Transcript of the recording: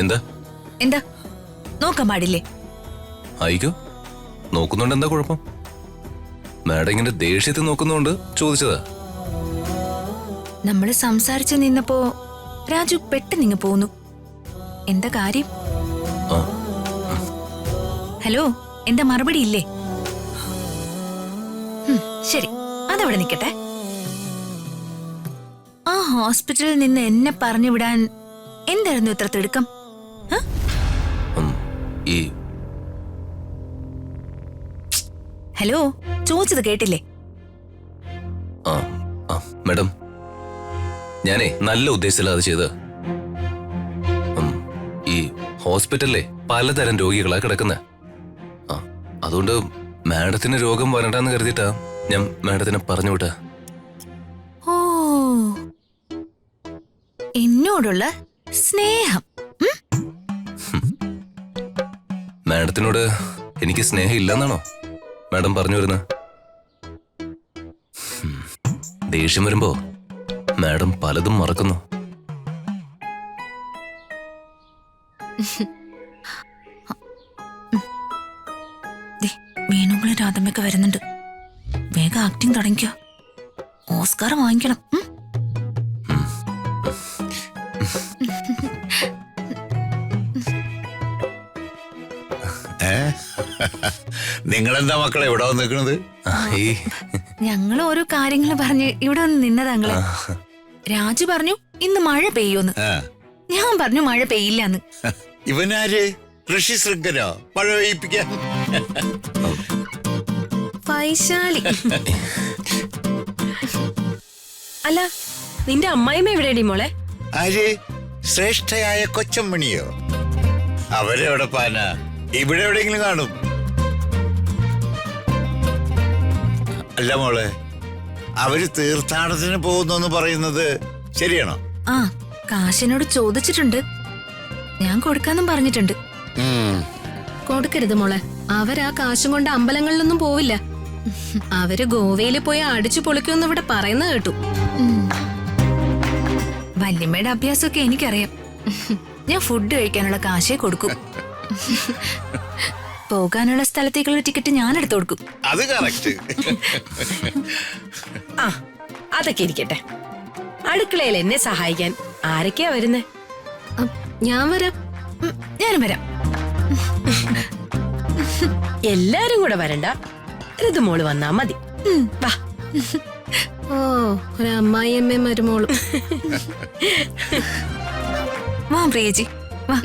എന്താ എന്താ നോക്കാൻ പാടില്ലേ? ആയിക്കോ, നോക്കുന്നുണ്ട്. എന്താ കുഴപ്പം? മാഡം ഇങ്ങനെ ദേഷ്യത്തിൽ നോക്കുന്നോണ്ട് ചോദിച്ചതാ. നമ്മള് സംസാരിച്ചു നിന്നപ്പോ രാജു പെട്ടെന്നിങ്ങ് പോന്നു. എന്താ കാര്യം? ആ, ഹലോ, എന്താ മറുപടി ഇല്ലേ? ശരി, അതവിടെ നിക്കട്ടെ. ആ ഹോസ്പിറ്റലിൽ നിന്ന് എന്നെ പറഞ്ഞു വിടാൻ എന്തായിരുന്നു ഇത്ര തിടുക്കം? ഈ ഹലോ, ചോദിച്ചത് കേട്ടില്ലേ? ആ ആ മാഡം, ഞാനേ നല്ല ഉദ്ദേശത്തിലാണ് അത് ചെയ്തത്. ഈ ഹോസ്പിറ്റലിലെ പലതരം രോഗികളാ കിടക്കുന്നത്. ആ, അതുകൊണ്ട് മാഡത്തിന് രോഗം വരണ്ടെന്ന് കരുതിയിട്ടാ ഞാൻ മാഡത്തിനെ പറഞ്ഞു വിട്ട. ഓ, എന്നോടുള്ള സ്നേഹം. മാഡത്തിനോട് എനിക്ക് സ്നേഹം ഇല്ലെന്നാണോ മാഡം പറഞ്ഞു വരുന്നത്? ദേഷ്യം വരുമ്പോ മാഡം പലതും മറക്കുന്നു. മീനുകളും രാധമ്മയൊക്കെ വരുന്നുണ്ട്. വേഗം ആക്ടിങ് തുടങ്ങിക്കോ. ഓസ്കാർ വാങ്ങിക്കണം. നിങ്ങളെന്താ മക്കളെ ഇവിടെ വന്നിരിക്കണത്? ഞങ്ങൾ ഓരോ കാര്യങ്ങൾ പറഞ്ഞ് ഇവിടെ ഒന്ന് നിന്നതാങ്ങളെ. രാജു പറഞ്ഞു ഇന്ന് മഴ പെയ്യോന്ന്. ഞാൻ പറഞ്ഞു മഴ പെയ്യില്ലാന്ന്. ഇവനാര്? ഋഷി ശൃംഖനോ മഴ പെയ്യിപ്പിക്കാൻ? വൈശാലി. അല്ല, നിന്റെ അമ്മായിമ്മ എവിടെയാടി മോളെ? ആര്? ശ്രേഷ്ഠയായ കൊച്ചമ്മണിയോ? അവരെവിടെ പാന? ഇവിടെ എവിടെയെങ്കിലും കാണും. അല്ല മോളെ, അവര് തീർത്ഥാടനത്തിന് പോകുന്നു പറയുന്നത് ശരിയാണോ? ആ, കാശിനോട് ചോദിച്ചിട്ടുണ്ട്. ഞാൻ കൊടുക്കാന്നും പറഞ്ഞിട്ടുണ്ട്. കൊടുക്കരുത് മോളെ. അവരാ കാശും കൊണ്ട് അമ്പലങ്ങളിലൊന്നും പോവില്ല. അവര് ഗോവയില് പോയി അടിച്ചു പൊളിക്കുമെന്ന് ഇവിടെ പറയുന്ന കേട്ടു. വല്യമ്മയുടെ അഭ്യാസമൊക്കെ എനിക്കറിയാം. ഞാൻ ഫുഡ് കഴിക്കാനുള്ള കാശേ കൊടുക്കും. പോകാനുള്ള സ്ഥലത്തേക്കുള്ള ടിക്കറ്റ് ഞാൻ എടുത്തു കൊടുക്കും. അത് കറക്റ്റ്. ആ, അതൊക്കെ ഇരിക്കട്ടെ. അടുക്കളയിൽ എന്നെ സഹായിക്കാൻ ആരൊക്കെയാ വരുന്നേ? ഞാൻ വരാം. ഞാനും വരാം. എല്ലാരും കൂടെ വരണ്ട, ഋതുമോള് വന്നാ മതി. വാ. ഓ, ഒരു അമ്മായിയമ്മയും മരുമോളും. വാ പ്രിയജി, വാ.